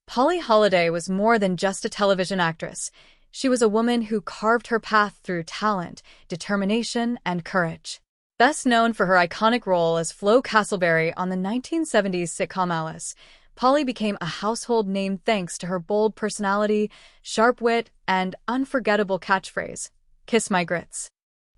Polly Holliday was more than just a television actress. She was a woman who carved her path through talent, determination, and courage. Best known for her iconic role as Flo Castleberry on the 1970s sitcom Alice, Polly became a household name thanks to her bold personality, sharp wit, and unforgettable catchphrase, "Kiss my grits."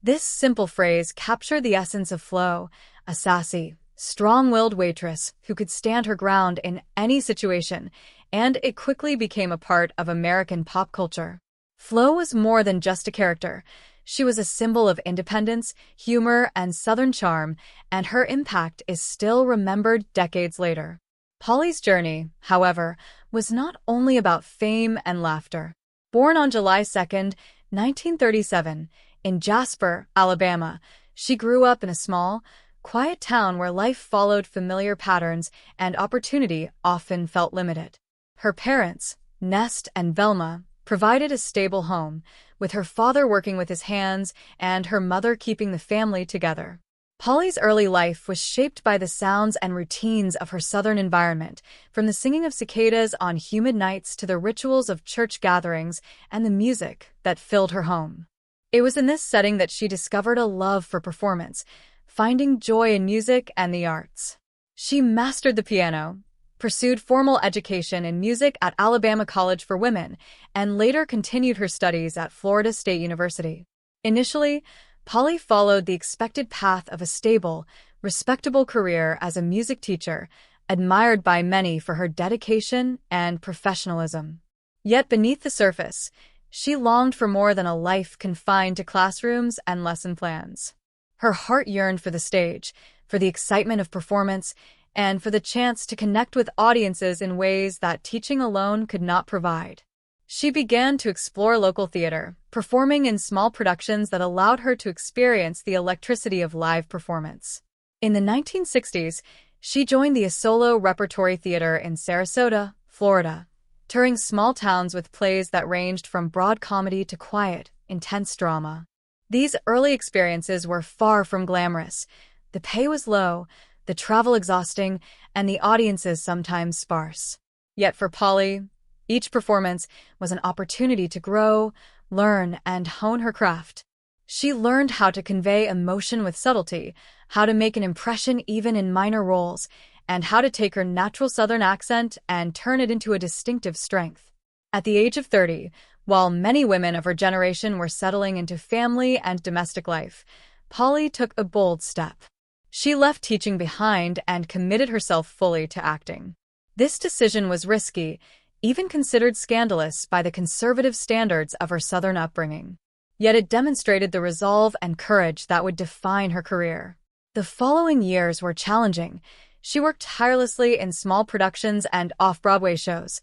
This simple phrase captured the essence of Flo, a sassy, strong-willed waitress who could stand her ground in any situation, and it quickly became a part of American pop culture. Flo was more than just a character. She was a symbol of independence, humor, and Southern charm, and her impact is still remembered decades later. Polly's journey, however, was not only about fame and laughter. Born on July 2, 1937, in Jasper, Alabama, she grew up in a small, quiet town where life followed familiar patterns and opportunity often felt limited. Her parents, Nest and Velma, provided a stable home, with her father working with his hands and her mother keeping the family together. Polly's early life was shaped by the sounds and routines of her Southern environment, from the singing of cicadas on humid nights to the rituals of church gatherings and the music that filled her home. It was in this setting that she discovered a love for performance, finding joy in music and the arts. She mastered the piano, pursued formal education in music at Alabama College for Women, and later continued her studies at Florida State University. Initially, Polly followed the expected path of a stable, respectable career as a music teacher, admired by many for her dedication and professionalism. Yet beneath the surface, she longed for more than a life confined to classrooms and lesson plans. Her heart yearned for the stage, for the excitement of performance, and for the chance to connect with audiences in ways that teaching alone could not provide. She began to explore local theater, performing in small productions that allowed her to experience the electricity of live performance. In the 1960s, she joined the Asolo Repertory Theater in Sarasota, Florida, touring small towns with plays that ranged from broad comedy to quiet, intense drama. These early experiences were far from glamorous. The pay was low, the travel exhausting, and the audiences sometimes sparse. Yet for Polly, each performance was an opportunity to grow, learn, and hone her craft. She learned how to convey emotion with subtlety, how to make an impression even in minor roles, and how to take her natural Southern accent and turn it into a distinctive strength. At the age of 30, while many women of her generation were settling into family and domestic life, Polly took a bold step. She left teaching behind and committed herself fully to acting. This decision was risky, even considered scandalous by the conservative standards of her Southern upbringing. Yet it demonstrated the resolve and courage that would define her career. The following years were challenging. She worked tirelessly in small productions and off-Broadway shows,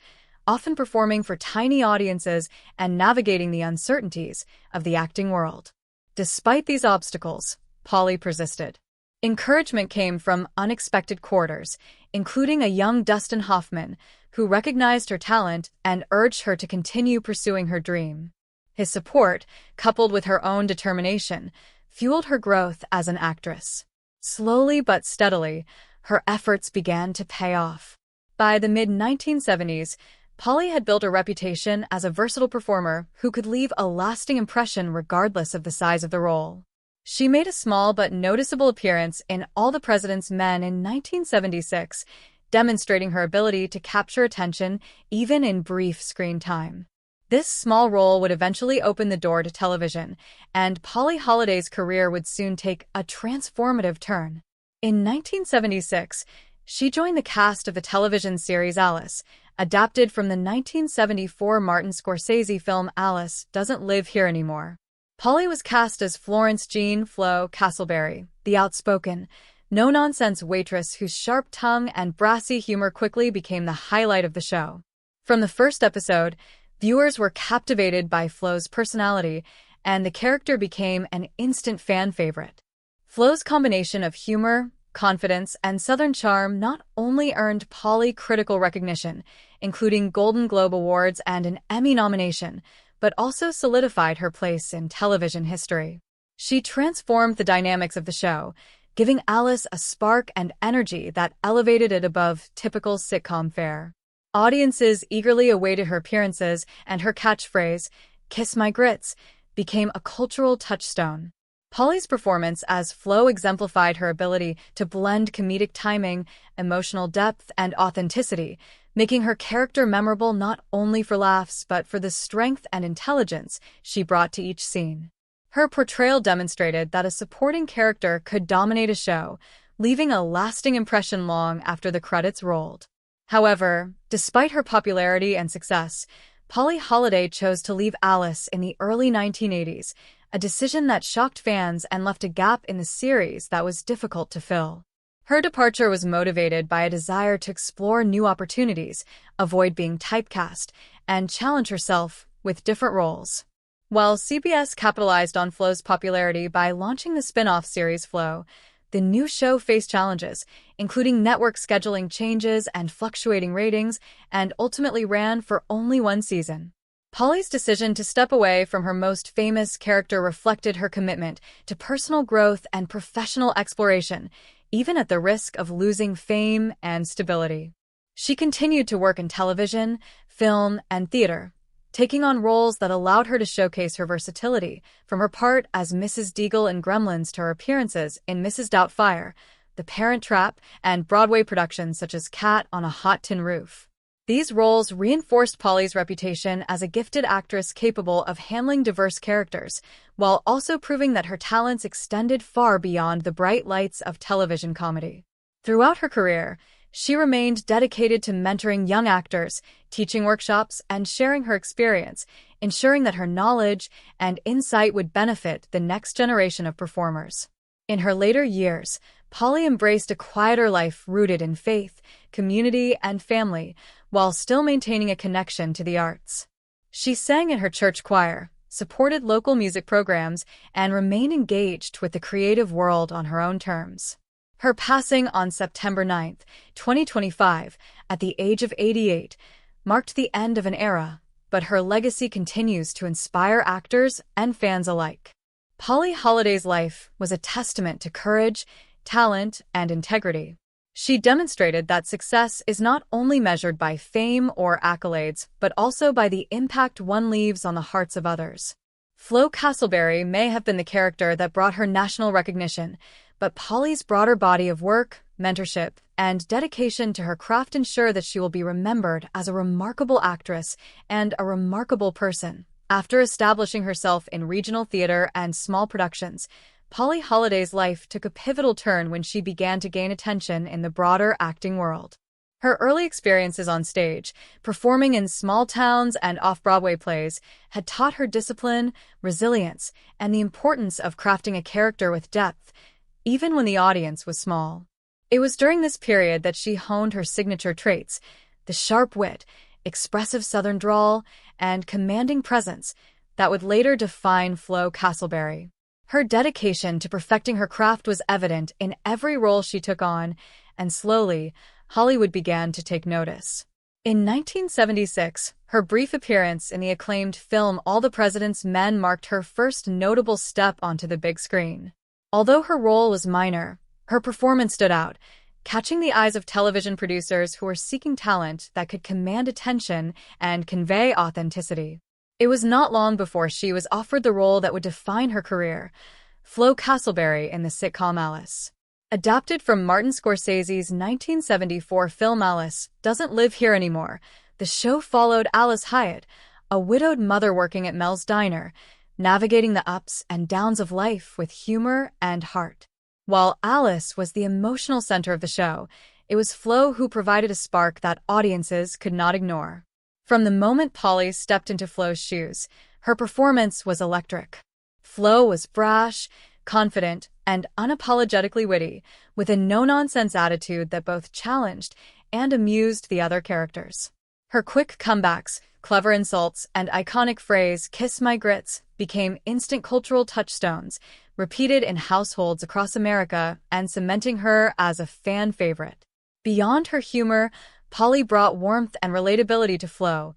often performing for tiny audiences and navigating the uncertainties of the acting world. Despite these obstacles, Polly persisted. Encouragement came from unexpected quarters, including a young Dustin Hoffman, who recognized her talent and urged her to continue pursuing her dream. His support, coupled with her own determination, fueled her growth as an actress. Slowly but steadily, her efforts began to pay off. By the mid-1970s, Polly had built a reputation as a versatile performer who could leave a lasting impression regardless of the size of the role. She made a small but noticeable appearance in All the President's Men in 1976, demonstrating her ability to capture attention even in brief screen time. This small role would eventually open the door to television, and Polly Holliday's career would soon take a transformative turn. In 1976, she joined the cast of the television series Alice, adapted from the 1974 Martin Scorsese film Alice Doesn't Live Here Anymore. Polly was cast as Florence Jean Flo Castleberry, the outspoken, no-nonsense waitress whose sharp tongue and brassy humor quickly became the highlight of the show. From the first episode, viewers were captivated by Flo's personality, and the character became an instant fan favorite. Flo's combination of humor, confidence, and Southern charm not only earned Polly critical recognition, including Golden Globe Awards and an Emmy nomination, but also solidified her place in television history. She transformed the dynamics of the show, giving Alice a spark and energy that elevated it above typical sitcom fare. Audiences eagerly awaited her appearances, and her catchphrase, "Kiss my grits," became a cultural touchstone. Polly's performance as Flo exemplified her ability to blend comedic timing, emotional depth, and authenticity, making her character memorable not only for laughs but for the strength and intelligence she brought to each scene. Her portrayal demonstrated that a supporting character could dominate a show, leaving a lasting impression long after the credits rolled. However, despite her popularity and success, Polly Holliday chose to leave Alice in the early 1980s, a decision that shocked fans and left a gap in the series that was difficult to fill. Her departure was motivated by a desire to explore new opportunities, avoid being typecast, and challenge herself with different roles. While CBS capitalized on Flo's popularity by launching the spin-off series Flo, the new show faced challenges, including network scheduling changes and fluctuating ratings, and ultimately ran for only one season. Polly's decision to step away from her most famous character reflected her commitment to personal growth and professional exploration, even at the risk of losing fame and stability. She continued to work in television, film, and theater, taking on roles that allowed her to showcase her versatility, from her part as Mrs. Deagle in Gremlins to her appearances in Mrs. Doubtfire, The Parent Trap, and Broadway productions such as Cat on a Hot Tin Roof. These roles reinforced Polly's reputation as a gifted actress capable of handling diverse characters, while also proving that her talents extended far beyond the bright lights of television comedy. Throughout her career, she remained dedicated to mentoring young actors, teaching workshops, and sharing her experience, ensuring that her knowledge and insight would benefit the next generation of performers. In her later years, Polly embraced a quieter life rooted in faith, community, and family, while still maintaining a connection to the arts. She sang in her church choir, supported local music programs, and remained engaged with the creative world on her own terms. Her passing on September 9, 2025, at the age of 88, marked the end of an era, but her legacy continues to inspire actors and fans alike. Polly Holliday's life was a testament to courage, talent, and integrity. She demonstrated that success is not only measured by fame or accolades, but also by the impact one leaves on the hearts of others. Flo Castleberry may have been the character that brought her national recognition, but Polly's broader body of work, mentorship, and dedication to her craft ensure that she will be remembered as a remarkable actress and a remarkable person. After establishing herself in regional theater and small productions, Polly Holliday's life took a pivotal turn when she began to gain attention in the broader acting world. Her early experiences on stage, performing in small towns and off-Broadway plays, had taught her discipline, resilience, and the importance of crafting a character with depth, even when the audience was small. It was during this period that she honed her signature traits, the sharp wit, expressive Southern drawl, and commanding presence that would later define Flo Castleberry. Her dedication to perfecting her craft was evident in every role she took on, and slowly, Hollywood began to take notice. In 1976, her brief appearance in the acclaimed film All the President's Men marked her first notable step onto the big screen. Although her role was minor, her performance stood out, catching the eyes of television producers who were seeking talent that could command attention and convey authenticity. It was not long before she was offered the role that would define her career, Flo Castleberry in the sitcom Alice. Adapted from Martin Scorsese's 1974 film Alice Doesn't Live Here Anymore, the show followed Alice Hyatt, a widowed mother working at Mel's Diner, navigating the ups and downs of life with humor and heart. While Alice was the emotional center of the show, it was Flo who provided a spark that audiences could not ignore. From the moment Polly stepped into Flo's shoes, her performance was electric. Flo was brash, confident, and unapologetically witty, with a no-nonsense attitude that both challenged and amused the other characters. Her quick comebacks, clever insults, and iconic phrase, "Kiss my grits," became instant cultural touchstones, repeated in households across America and cementing her as a fan favorite. Beyond her humor, Polly brought warmth and relatability to Flo,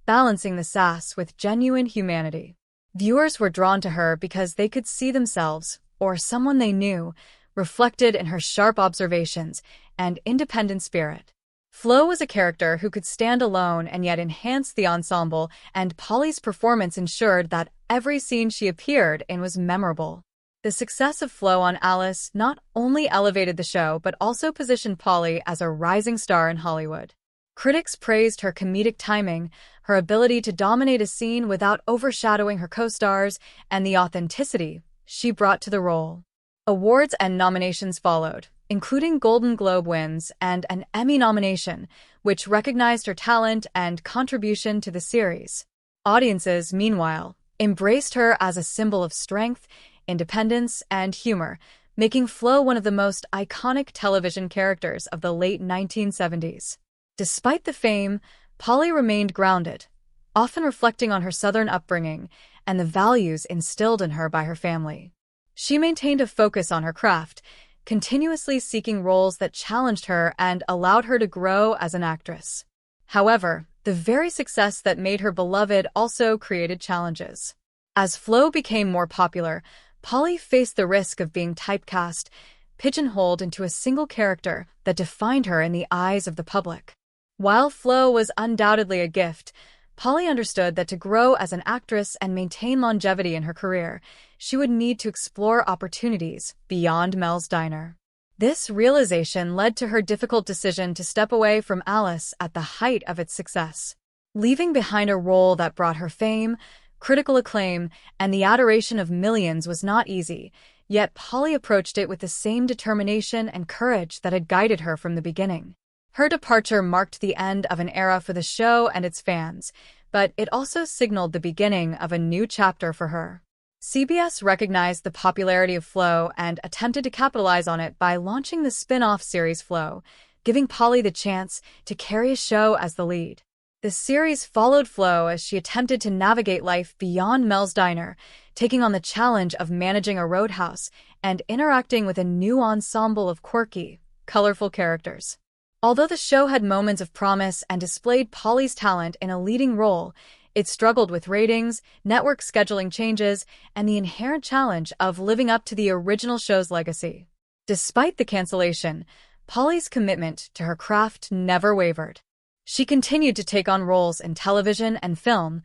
balancing the sass with genuine humanity. Viewers were drawn to her because they could see themselves, or someone they knew, reflected in her sharp observations and independent spirit. Flo was a character who could stand alone and yet enhance the ensemble, and Polly's performance ensured that every scene she appeared in was memorable. The success of Flo on Alice not only elevated the show but also positioned Polly as a rising star in Hollywood. Critics praised her comedic timing, her ability to dominate a scene without overshadowing her co-stars, and the authenticity she brought to the role. Awards and nominations followed, including Golden Globe wins and an Emmy nomination, which recognized her talent and contribution to the series. Audiences, meanwhile, embraced her as a symbol of strength, independence, and humor, making Flo one of the most iconic television characters of the late 1970s. Despite the fame, Polly remained grounded, often reflecting on her Southern upbringing and the values instilled in her by her family. She maintained a focus on her craft, continuously seeking roles that challenged her and allowed her to grow as an actress. However, the very success that made her beloved also created challenges. As Flo became more popular, Polly faced the risk of being typecast, pigeonholed into a single character that defined her in the eyes of the public. While Flo was undoubtedly a gift, Polly understood that to grow as an actress and maintain longevity in her career, she would need to explore opportunities beyond Mel's Diner. This realization led to her difficult decision to step away from Alice at the height of its success. Leaving behind a role that brought her fame, critical acclaim, and the adoration of millions was not easy, yet Polly approached it with the same determination and courage that had guided her from the beginning. Her departure marked the end of an era for the show and its fans, but it also signaled the beginning of a new chapter for her. CBS recognized the popularity of Flo and attempted to capitalize on it by launching the spin-off series Flo, giving Polly the chance to carry a show as the lead. The series followed Flo as she attempted to navigate life beyond Mel's Diner, taking on the challenge of managing a roadhouse and interacting with a new ensemble of quirky, colorful characters. Although the show had moments of promise and displayed Polly's talent in a leading role, it struggled with ratings, network scheduling changes, and the inherent challenge of living up to the original show's legacy. Despite the cancellation, Polly's commitment to her craft never wavered. She continued to take on roles in television and film,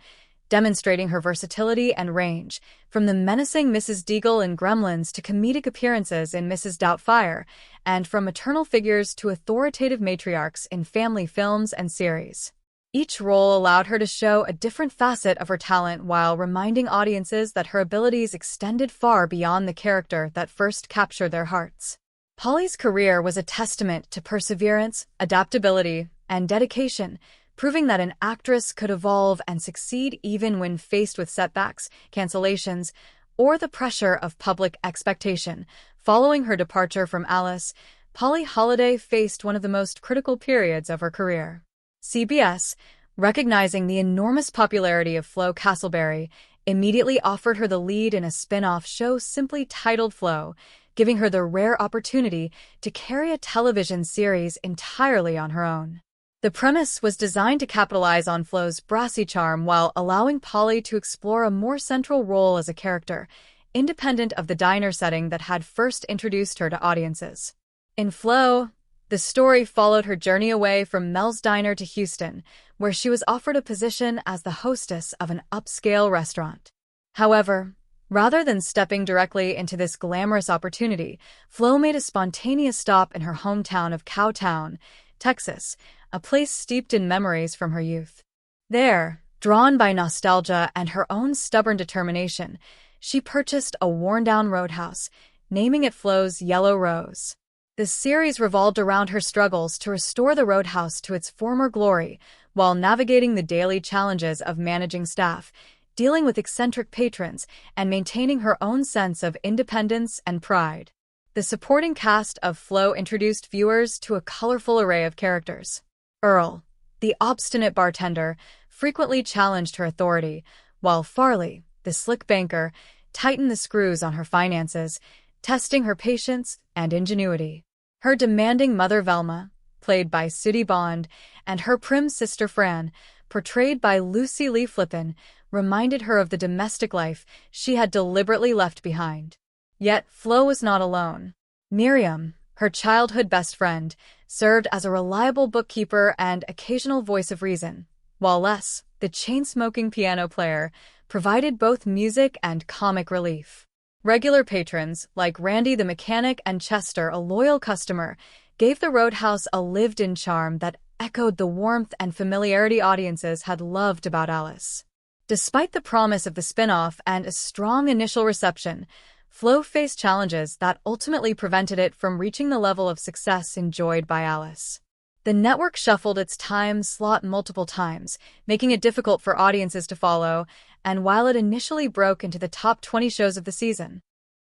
demonstrating her versatility and range, from the menacing Mrs. Deagle in Gremlins to comedic appearances in Mrs. Doubtfire, and from maternal figures to authoritative matriarchs in family films and series. Each role allowed her to show a different facet of her talent while reminding audiences that her abilities extended far beyond the character that first captured their hearts. Polly's career was a testament to perseverance, adaptability, and dedication, proving that an actress could evolve and succeed even when faced with setbacks, cancellations, or the pressure of public expectation. Following her departure from Alice, Polly Holliday faced one of the most critical periods of her career. CBS, recognizing the enormous popularity of Flo Castleberry, immediately offered her the lead in a spin-off show simply titled Flo, giving her the rare opportunity to carry a television series entirely on her own. The premise was designed to capitalize on Flo's brassy charm while allowing Polly to explore a more central role as a character, independent of the diner setting that had first introduced her to audiences. In Flo, the story followed her journey away from Mel's Diner to Houston, where she was offered a position as the hostess of an upscale restaurant. However, rather than stepping directly into this glamorous opportunity, Flo made a spontaneous stop in her hometown of Cowtown, Texas, a place steeped in memories from her youth. There, drawn by nostalgia and her own stubborn determination, she purchased a worn-down roadhouse, naming it Flo's Yellow Rose. The series revolved around her struggles to restore the roadhouse to its former glory while navigating the daily challenges of managing staff, dealing with eccentric patrons, and maintaining her own sense of independence and pride. The supporting cast of Flo introduced viewers to a colorful array of characters. Earl, the obstinate bartender, frequently challenged her authority, while Farley, the slick banker, tightened the screws on her finances, testing her patience and ingenuity. Her demanding mother Velma, played by Sooty Bond, and her prim sister Fran, portrayed by Lucy Lee Flippin, reminded her of the domestic life she had deliberately left behind. Yet Flo was not alone. Miriam, Her childhood best friend served as a reliable bookkeeper and occasional voice of reason, while Les, the chain-smoking piano player, provided both music and comic relief. Regular patrons, like Randy the mechanic and Chester, a loyal customer, gave the Roadhouse a lived-in charm that echoed the warmth and familiarity audiences had loved about Alice. Despite the promise of the spin-off and a strong initial reception, Flo faced challenges that ultimately prevented it from reaching the level of success enjoyed by Alice. The network shuffled its time slot multiple times, making it difficult for audiences to follow, and while it initially broke into the top 20 shows of the season,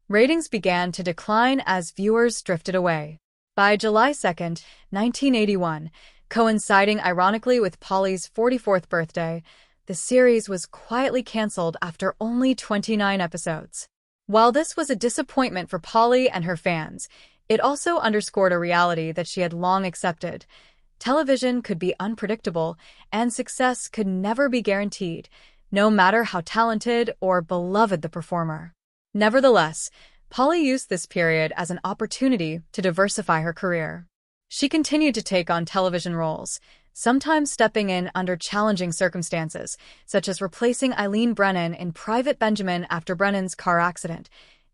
ratings began to decline as viewers drifted away. By July 2, 1981, coinciding ironically with Polly's 44th birthday, the series was quietly canceled after only 29 episodes. While this was a disappointment for Polly and her fans, it also underscored a reality that she had long accepted. Television could be unpredictable, and success could never be guaranteed, no matter how talented or beloved the performer. Nevertheless, Polly used this period as an opportunity to diversify her career. She continued to take on television roles, sometimes stepping in under challenging circumstances, such as replacing Eileen Brennan in Private Benjamin after Brennan's car accident,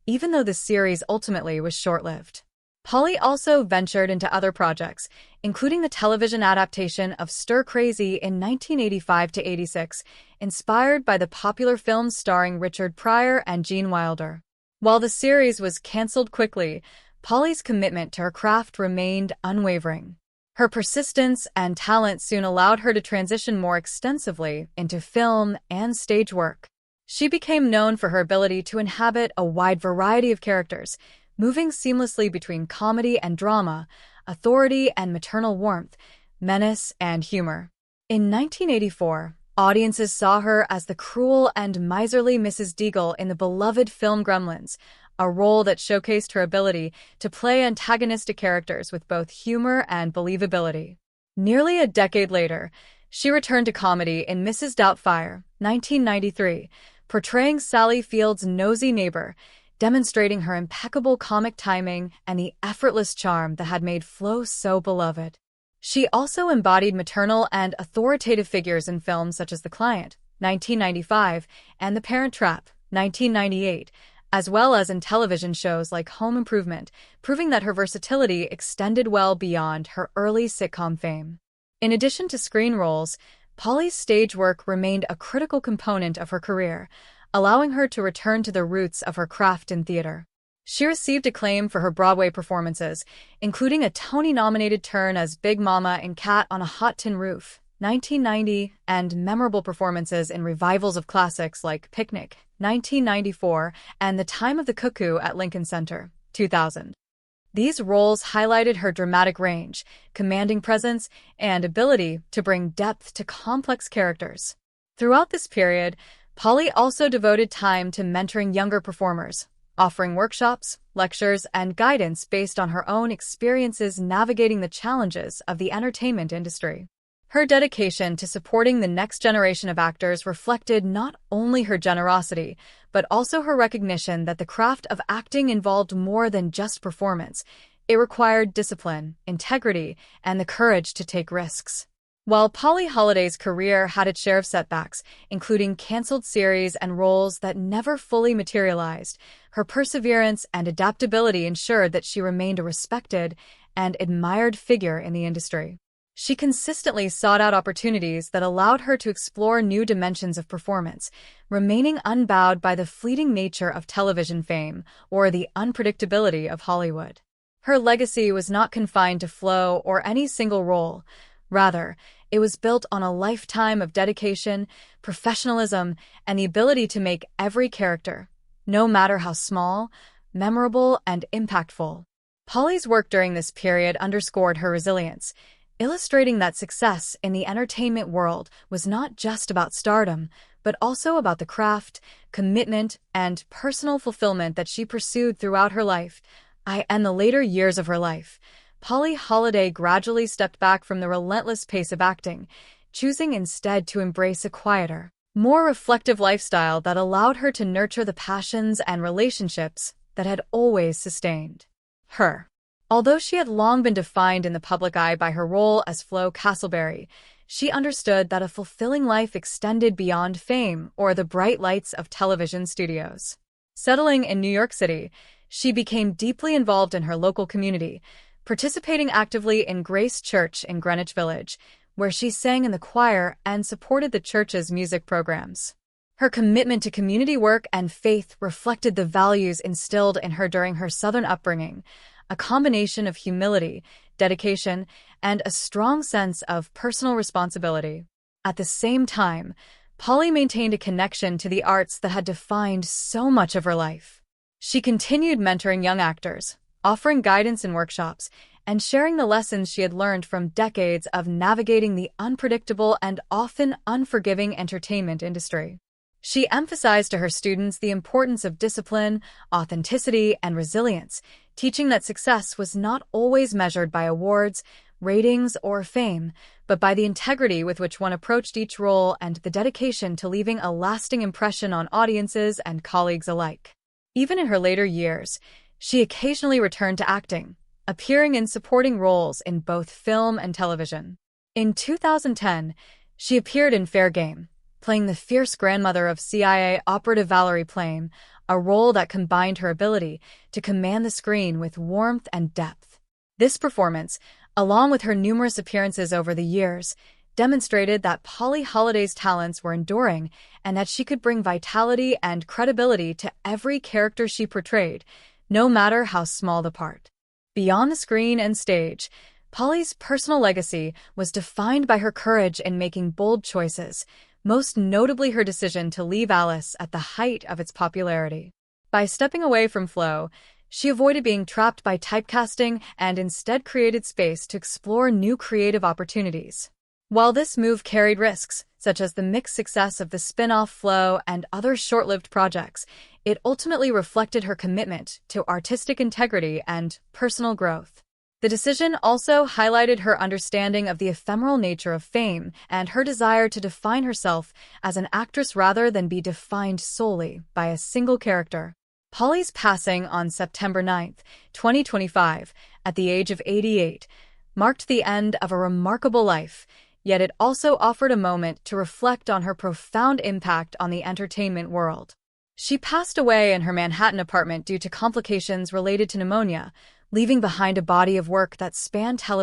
even though the series ultimately was short-lived. Polly also ventured into other projects, including the television adaptation of Stir Crazy in 1985-86, inspired by the popular films starring Richard Pryor and Gene Wilder. While the series was canceled quickly, Polly's commitment to her craft remained unwavering. Her persistence and talent soon allowed her to transition more extensively into film and stage work. She became known for her ability to inhabit a wide variety of characters, moving seamlessly between comedy and drama, authority and maternal warmth, menace and humor. In 1984, audiences saw her as the cruel and miserly Mrs. Deagle in the beloved film Gremlins, a role that showcased her ability to play antagonistic characters with both humor and believability. Nearly a decade later, she returned to comedy in Mrs. Doubtfire, 1993, portraying Sally Field's nosy neighbor, demonstrating her impeccable comic timing and the effortless charm that had made Flo so beloved. She also embodied maternal and authoritative figures in films such as The Client, 1995, and The Parent Trap, 1998, as well as in television shows like Home Improvement, proving that her versatility extended well beyond her early sitcom fame. In addition to screen roles, Polly's stage work remained a critical component of her career, allowing her to return to the roots of her craft in theater. She received acclaim for her Broadway performances, including a Tony-nominated turn as Big Mama in Cat on a Hot Tin Roof, 1990, and memorable performances in revivals of classics like Picnic, 1994, and The Time of the Cuckoo at Lincoln Center, 2000. These roles highlighted her dramatic range, commanding presence, and ability to bring depth to complex characters. Throughout this period, Polly also devoted time to mentoring younger performers, offering workshops, lectures, and guidance based on her own experiences navigating the challenges of the entertainment industry. Her dedication to supporting the next generation of actors reflected not only her generosity, but also her recognition that the craft of acting involved more than just performance. It required discipline, integrity, and the courage to take risks. While Polly Holliday's career had its share of setbacks, including canceled series and roles that never fully materialized, her perseverance and adaptability ensured that she remained a respected and admired figure in the industry. She consistently sought out opportunities that allowed her to explore new dimensions of performance, remaining unbowed by the fleeting nature of television fame or the unpredictability of Hollywood. Her legacy was not confined to Flo or any single role. Rather, it was built on a lifetime of dedication, professionalism, and the ability to make every character, no matter how small, memorable, and impactful. Polly's work during this period underscored her resilience, illustrating that success in the entertainment world was not just about stardom, but also about the craft, commitment, and personal fulfillment that she pursued throughout her life. And the later years of her life, Polly Holliday gradually stepped back from the relentless pace of acting, choosing instead to embrace a quieter, more reflective lifestyle that allowed her to nurture the passions and relationships that had always sustained her. Although she had long been defined in the public eye by her role as Flo Castleberry, she understood that a fulfilling life extended beyond fame or the bright lights of television studios. Settling in New York City, she became deeply involved in her local community, participating actively in Grace Church in Greenwich Village, where she sang in the choir and supported the church's music programs. Her commitment to community work and faith reflected the values instilled in her during her Southern upbringing, a combination of humility, dedication, and a strong sense of personal responsibility. At the same time, Polly maintained a connection to the arts that had defined so much of her life. She continued mentoring young actors, offering guidance in workshops, and sharing the lessons she had learned from decades of navigating the unpredictable and often unforgiving entertainment industry. She emphasized to her students the importance of discipline, authenticity, and resilience, teaching that success was not always measured by awards, ratings, or fame, but by the integrity with which one approached each role and the dedication to leaving a lasting impression on audiences and colleagues alike. Even in her later years, she occasionally returned to acting, appearing in supporting roles in both film and television. In 2010, she appeared in Fair Game, playing the fierce grandmother of CIA operative Valerie Plame, a role that combined her ability to command the screen with warmth and depth. This performance, along with her numerous appearances over the years, demonstrated that Polly Holliday's talents were enduring and that she could bring vitality and credibility to every character she portrayed, no matter how small the part. Beyond the screen and stage, Polly's personal legacy was defined by her courage in making bold choices, most notably her decision to leave Alice at the height of its popularity. By stepping away from Flo, she avoided being trapped by typecasting and instead created space to explore new creative opportunities. While this move carried risks, such as the mixed success of the spin-off Flo and other short-lived projects, it ultimately reflected her commitment to artistic integrity and personal growth. The decision also highlighted her understanding of the ephemeral nature of fame and her desire to define herself as an actress rather than be defined solely by a single character. Polly's passing on September 9, 2025, at the age of 88, marked the end of a remarkable life, yet it also offered a moment to reflect on her profound impact on the entertainment world. She passed away in her Manhattan apartment due to complications related to pneumonia, leaving behind a body of work that spanned television.